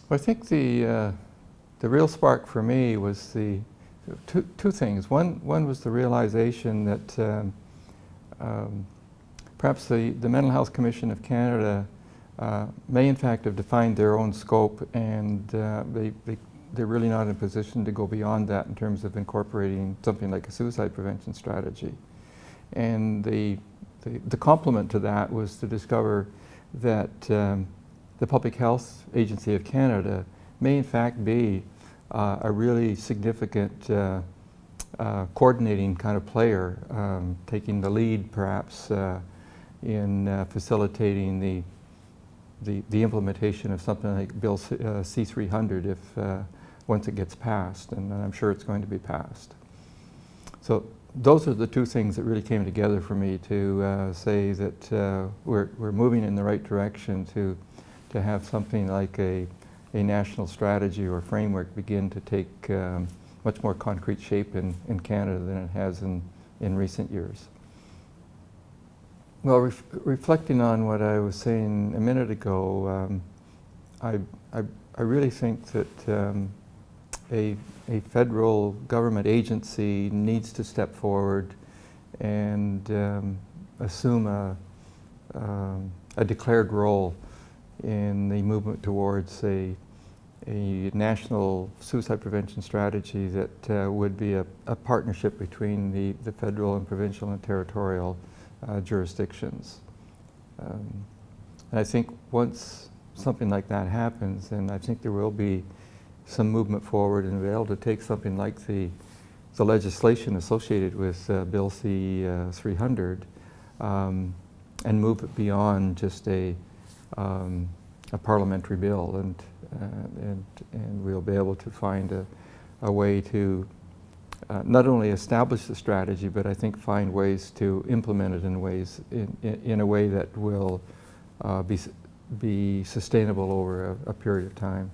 Well, I think the real spark for me was the two things. One was the realization that perhaps the Mental Health Commission of Canada may in fact have defined their own scope, and they're really not in a position to go beyond that in terms of incorporating something like a suicide prevention strategy. And the complement to that was to discover that the Public Health Agency of Canada may in fact be a really significant coordinating kind of player, taking the lead perhaps in facilitating the implementation of something like Bill C-300 if once it gets passed, and I'm sure it's going to be passed. So those are the two things that really came together for me to say that we're moving in the right direction to have something like a national strategy or framework begin to take much more concrete shape in Canada than it has in recent years. Well, reflecting on what I was saying a minute ago, I really think that a federal government agency needs to step forward and assume a declared role in the movement towards a national suicide prevention strategy that would be a partnership between the federal and provincial and territorial jurisdictions. And I think once something like that happens, then I think there will be some movement forward and be able to take something like the legislation associated with Bill C-300 and move it beyond just a parliamentary bill, and we'll be able to find a way to not only establish the strategy, but I think find ways to implement it in a way that will be sustainable over a period of time.